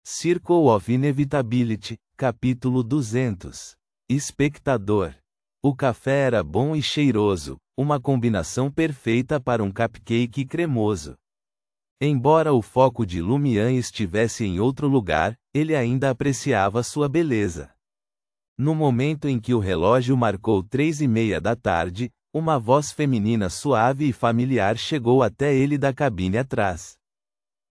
Circle of Inevitability, capítulo 200. Espectador. O café era bom e cheiroso, uma combinação perfeita para um cupcake cremoso. Embora o foco de Lumian estivesse em outro lugar, ele ainda apreciava sua beleza. No momento em que o relógio marcou 3:30 da tarde, uma voz feminina suave e familiar chegou até ele da cabine atrás.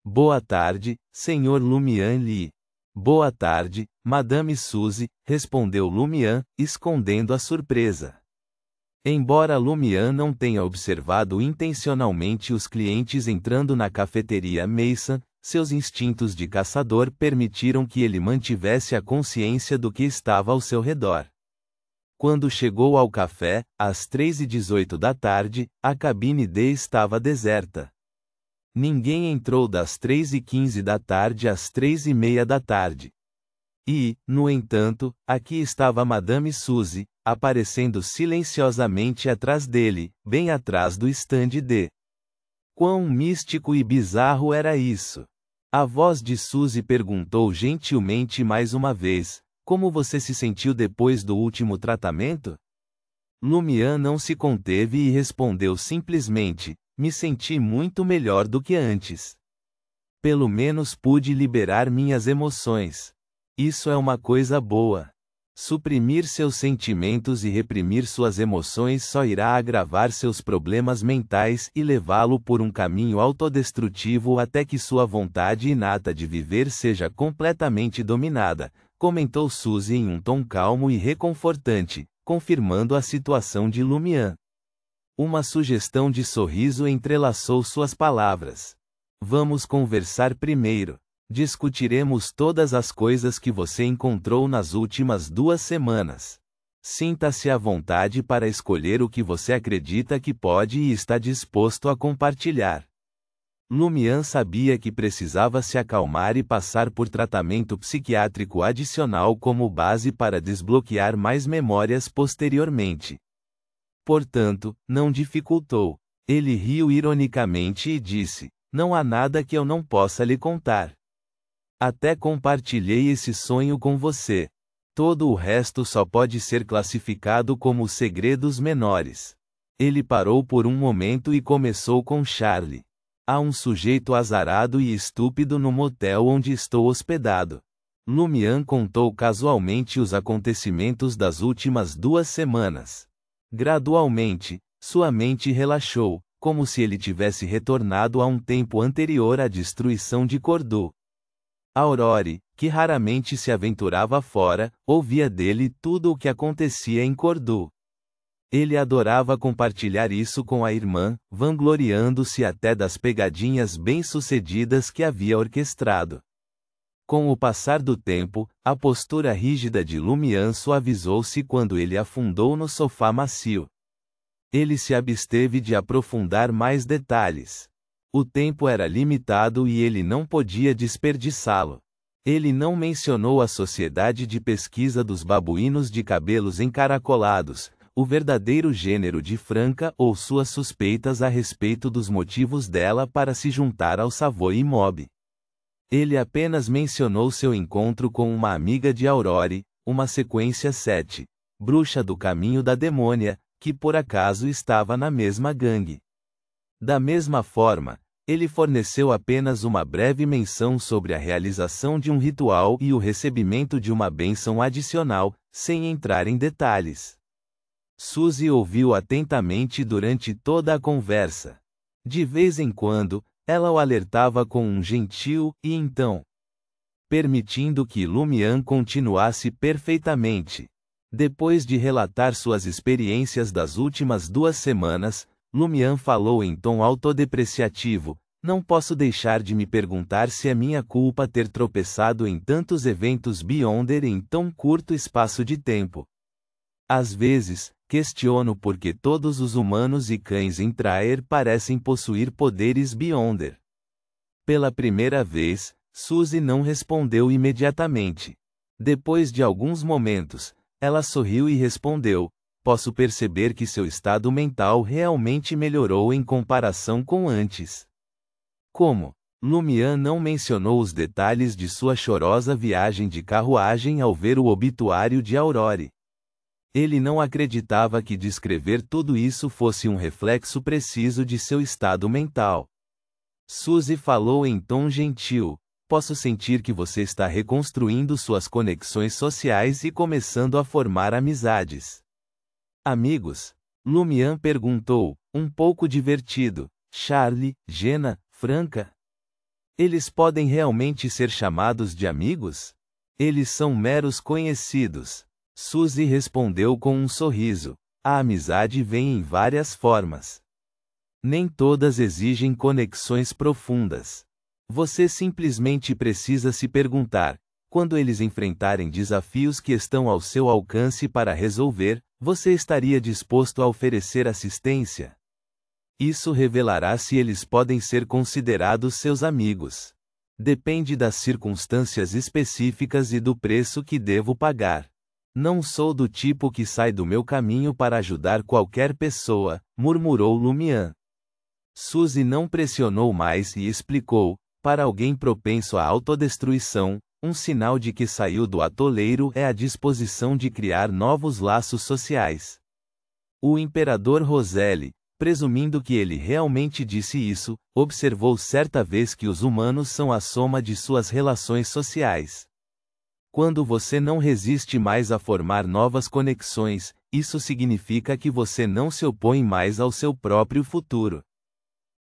Boa tarde, Sr. Lumian Lee. Boa tarde, Madame Suzy, respondeu Lumian, escondendo a surpresa. Embora Lumian não tenha observado intencionalmente os clientes entrando na cafeteria Mason, seus instintos de caçador permitiram que ele mantivesse a consciência do que estava ao seu redor. Quando chegou ao café, às 3:18 da tarde, a cabine D estava deserta. Ninguém entrou das 3:15 da tarde às 3:30 da tarde. E, no entanto, aqui estava Madame Suzy, aparecendo silenciosamente atrás dele, bem atrás do stand D. Quão místico e bizarro era isso! A voz de Suzy perguntou gentilmente mais uma vez: como você se sentiu depois do último tratamento? Lumian não se conteve e respondeu simplesmente: me senti muito melhor do que antes. Pelo menos pude liberar minhas emoções. Isso é uma coisa boa. Suprimir seus sentimentos e reprimir suas emoções só irá agravar seus problemas mentais e levá-lo por um caminho autodestrutivo até que sua vontade inata de viver seja completamente dominada, comentou Suzy em um tom calmo e reconfortante, confirmando a situação de Lumian. Uma sugestão de sorriso entrelaçou suas palavras. Vamos conversar primeiro. Discutiremos todas as coisas que você encontrou nas últimas 2 semanas. Sinta-se à vontade para escolher o que você acredita que pode e está disposto a compartilhar. Lumian sabia que precisava se acalmar e passar por tratamento psiquiátrico adicional como base para desbloquear mais memórias posteriormente. Portanto, não dificultou. Ele riu ironicamente e disse: não há nada que eu não possa lhe contar. Até compartilhei esse sonho com você. Todo o resto só pode ser classificado como segredos menores. Ele parou por um momento e começou com Charlie. Há um sujeito azarado e estúpido no motel onde estou hospedado. Lumian contou casualmente os acontecimentos das últimas 2 semanas. Gradualmente, sua mente relaxou, como se ele tivesse retornado a um tempo anterior à destruição de Cordu. Aurore, que raramente se aventurava fora, ouvia dele tudo o que acontecia em Cordu. Ele adorava compartilhar isso com a irmã, vangloriando-se até das pegadinhas bem-sucedidas que havia orquestrado. Com o passar do tempo, a postura rígida de Lumian suavizou-se quando ele afundou no sofá macio. Ele se absteve de aprofundar mais detalhes. O tempo era limitado e ele não podia desperdiçá-lo. Ele não mencionou a Sociedade de Pesquisa dos Babuínos de Cabelos Encaracolados, o verdadeiro gênero de Franca ou suas suspeitas a respeito dos motivos dela para se juntar ao Savoy Mob. Ele apenas mencionou seu encontro com uma amiga de Aurore, uma sequência 7, bruxa do caminho da demônia, que por acaso estava na mesma gangue. Da mesma forma, ele forneceu apenas uma breve menção sobre a realização de um ritual e o recebimento de uma bênção adicional, sem entrar em detalhes. Suzy ouviu atentamente durante toda a conversa. De vez em quando, ela o alertava com um gentil "e então", permitindo que Lumian continuasse perfeitamente. Depois de relatar suas experiências das últimas 2 semanas, Lumian falou em tom autodepreciativo: não posso deixar de me perguntar se é minha culpa ter tropeçado em tantos eventos Beyonder em tão curto espaço de tempo. Às vezes, questiono por que todos os humanos e cães em Traer parecem possuir poderes Beyonder. Pela primeira vez, Suzy não respondeu imediatamente. Depois de alguns momentos, ela sorriu e respondeu: posso perceber que seu estado mental realmente melhorou em comparação com antes. Como? Lumian não mencionou os detalhes de sua chorosa viagem de carruagem ao ver o obituário de Aurore. Ele não acreditava que descrever tudo isso fosse um reflexo preciso de seu estado mental. Suzy falou em tom gentil: posso sentir que você está reconstruindo suas conexões sociais e começando a formar amizades. Amigos? Lumian perguntou, um pouco divertido. Charlie, Jenna, Franca? Eles podem realmente ser chamados de amigos? Eles são meros conhecidos. Suzy respondeu com um sorriso. A amizade vem em várias formas. Nem todas exigem conexões profundas. Você simplesmente precisa se perguntar: quando eles enfrentarem desafios que estão ao seu alcance para resolver, você estaria disposto a oferecer assistência? Isso revelará se eles podem ser considerados seus amigos. Depende das circunstâncias específicas e do preço que devo pagar. Não sou do tipo que sai do meu caminho para ajudar qualquer pessoa, murmurou Lumian. Suzy não pressionou mais e explicou: para alguém propenso à autodestruição, um sinal de que saiu do atoleiro é a disposição de criar novos laços sociais. O imperador Roselle, presumindo que ele realmente disse isso, observou certa vez que os humanos são a soma de suas relações sociais. Quando você não resiste mais a formar novas conexões, isso significa que você não se opõe mais ao seu próprio futuro.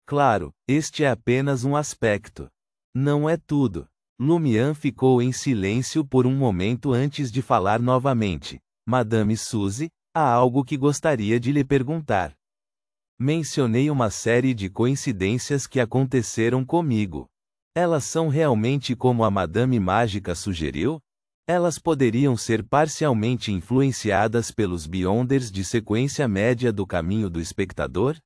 Claro, este é apenas um aspecto. Não é tudo. Lumian ficou em silêncio por um momento antes de falar novamente. Madame Suzy, há algo que gostaria de lhe perguntar. Mencionei uma série de coincidências que aconteceram comigo. Elas são realmente como a Madame Mágica sugeriu? Elas poderiam ser parcialmente influenciadas pelos Beyonders de sequência média do caminho do espectador?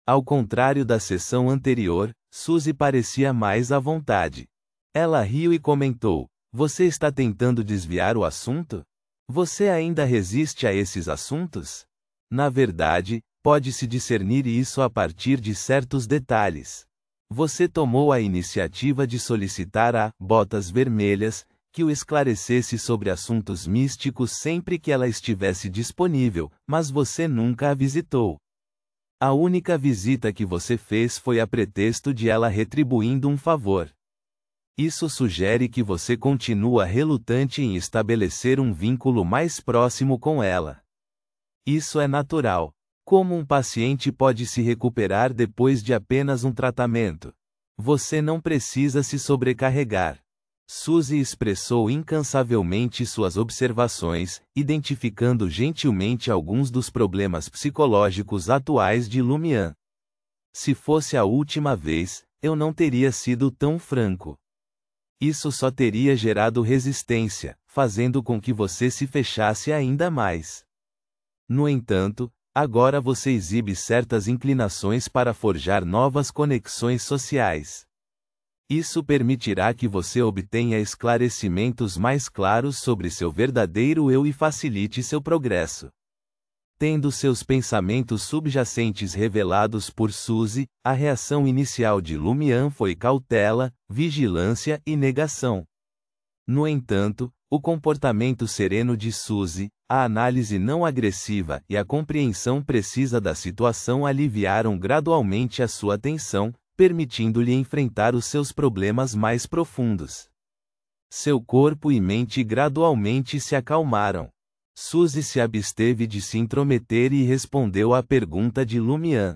Ao contrário da sessão anterior, Suzy parecia mais à vontade. Ela riu e comentou: você está tentando desviar o assunto? Você ainda resiste a esses assuntos? Na verdade, pode-se discernir isso a partir de certos detalhes. Você tomou a iniciativa de solicitar a Botas Vermelhas que o esclarecesse sobre assuntos místicos sempre que ela estivesse disponível, mas você nunca a visitou. A única visita que você fez foi a pretexto de ela retribuindo um favor. Isso sugere que você continua relutante em estabelecer um vínculo mais próximo com ela. Isso é natural. Como um paciente pode se recuperar depois de apenas um tratamento? Você não precisa se sobrecarregar. Suzy expressou incansavelmente suas observações, identificando gentilmente alguns dos problemas psicológicos atuais de Lumian. Se fosse a última vez, eu não teria sido tão franco. Isso só teria gerado resistência, fazendo com que você se fechasse ainda mais. No entanto, agora você exibe certas inclinações para forjar novas conexões sociais. Isso permitirá que você obtenha esclarecimentos mais claros sobre seu verdadeiro eu e facilite seu progresso. Tendo seus pensamentos subjacentes revelados por Suzy, a reação inicial de Lumian foi cautela, vigilância e negação. No entanto, o comportamento sereno de Suzy, a análise não agressiva e a compreensão precisa da situação aliviaram gradualmente a sua tensão, permitindo-lhe enfrentar os seus problemas mais profundos. Seu corpo e mente gradualmente se acalmaram. Suzy se absteve de se intrometer e respondeu à pergunta de Lumian.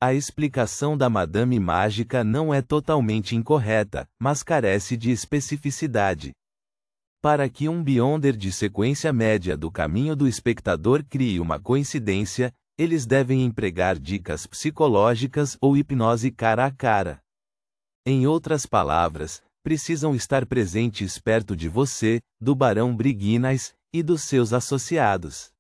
A explicação da Madame Mágica não é totalmente incorreta, mas carece de especificidade. Para que um Beyonder de sequência média do caminho do espectador crie uma coincidência, eles devem empregar dicas psicológicas ou hipnose cara a cara. Em outras palavras, precisam estar presentes perto de você, do Barão Briginas e dos seus associados.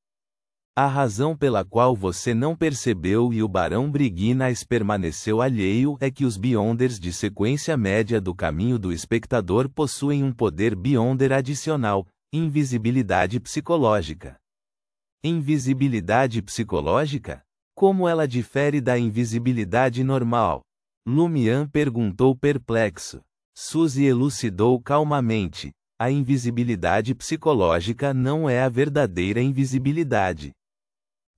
A razão pela qual você não percebeu e o Barão Briginas permaneceu alheio é que os Beyonders de sequência média do caminho do espectador possuem um poder Beyonder adicional, invisibilidade psicológica. Invisibilidade psicológica? Como ela difere da invisibilidade normal? Lumian perguntou perplexo. Suzy elucidou calmamente. A invisibilidade psicológica não é a verdadeira invisibilidade.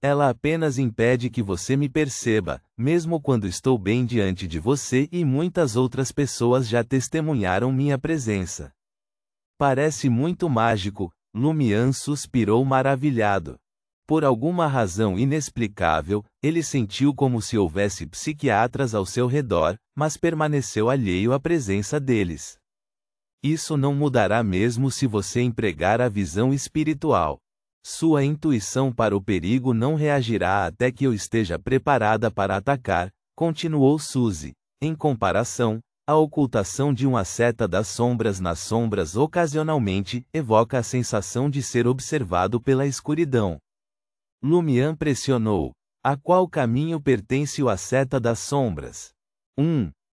Ela apenas impede que você me perceba, mesmo quando estou bem diante de você e muitas outras pessoas já testemunharam minha presença. Parece muito mágico, Lumian suspirou maravilhado. Por alguma razão inexplicável, ele sentiu como se houvesse psiquiatras ao seu redor, mas permaneceu alheio à presença deles. Isso não mudará mesmo se você empregar a visão espiritual. Sua intuição para o perigo não reagirá até que eu esteja preparada para atacar, continuou Suzy. Em comparação, a ocultação de um asceta das sombras nas sombras ocasionalmente evoca a sensação de ser observado pela escuridão. Lumian pressionou. A qual caminho pertence o asceta das sombras?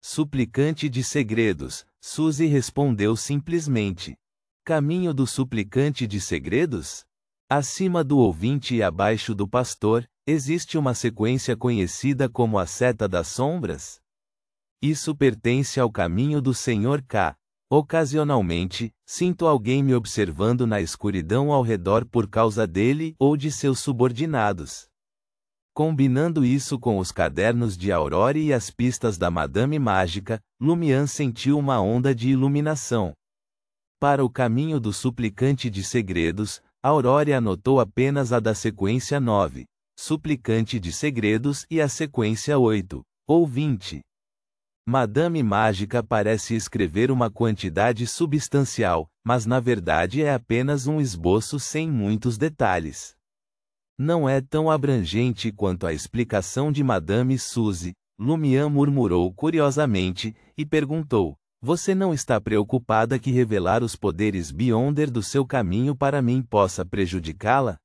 Suplicante de segredos, Suzy respondeu simplesmente. Caminho do suplicante de segredos? Acima do ouvinte e abaixo do pastor, existe uma sequência conhecida como a seta das sombras? Isso pertence ao caminho do Sr. K. Ocasionalmente, sinto alguém me observando na escuridão ao redor por causa dele ou de seus subordinados. Combinando isso com os cadernos de Aurore e as pistas da Madame Mágica, Lumian sentiu uma onda de iluminação. Para o caminho do suplicante de segredos, Aurore anotou apenas a da sequência 9, suplicante de segredos e a sequência 8, ou 20. Madame Mágica parece escrever uma quantidade substancial, mas na verdade é apenas um esboço sem muitos detalhes. Não é tão abrangente quanto a explicação de Madame Suzy, Lumian murmurou curiosamente, e perguntou, você não está preocupada que revelar os poderes Beyonder do seu caminho para mim possa prejudicá-la?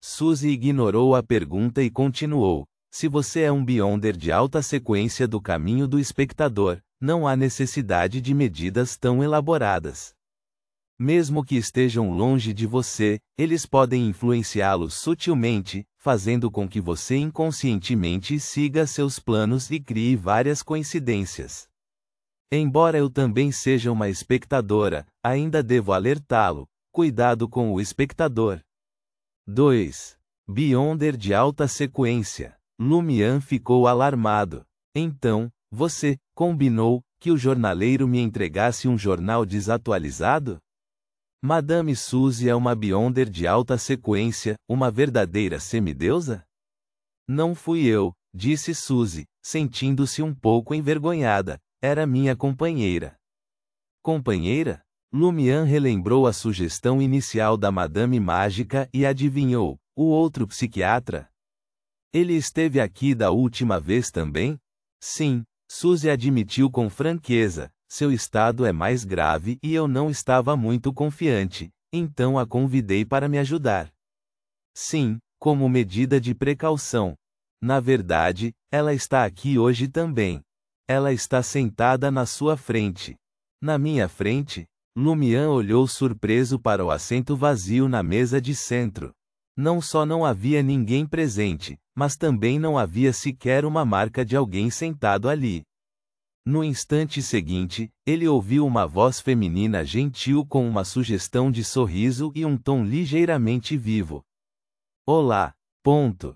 Suzy ignorou a pergunta e continuou. Se você é um Beyonder de alta sequência do caminho do espectador, não há necessidade de medidas tão elaboradas. Mesmo que estejam longe de você, eles podem influenciá-lo sutilmente, fazendo com que você inconscientemente siga seus planos e crie várias coincidências. Embora eu também seja uma espectadora, ainda devo alertá-lo. Cuidado com o espectador. 2. Beyonder de alta sequência. Lumian ficou alarmado. Então, você combinou que o jornaleiro me entregasse um jornal desatualizado? Madame Suzy é uma Beyonder de alta sequência, uma verdadeira semideusa? Não fui eu, disse Suzy, sentindo-se um pouco envergonhada. Era minha companheira. Companheira? Lumian relembrou a sugestão inicial da Madame Mágica e adivinhou, o outro psiquiatra? Ele esteve aqui da última vez também? Sim, Suzy admitiu com franqueza, seu estado é mais grave e eu não estava muito confiante, então a convidei para me ajudar. Sim, como medida de precaução. Na verdade, ela está aqui hoje também. Ela está sentada na sua frente. Na minha frente? Lumian olhou surpreso para o assento vazio na mesa de centro. Não só não havia ninguém presente, mas também não havia sequer uma marca de alguém sentado ali. No instante seguinte, ele ouviu uma voz feminina gentil com uma sugestão de sorriso e um tom ligeiramente vivo. Olá, ponto.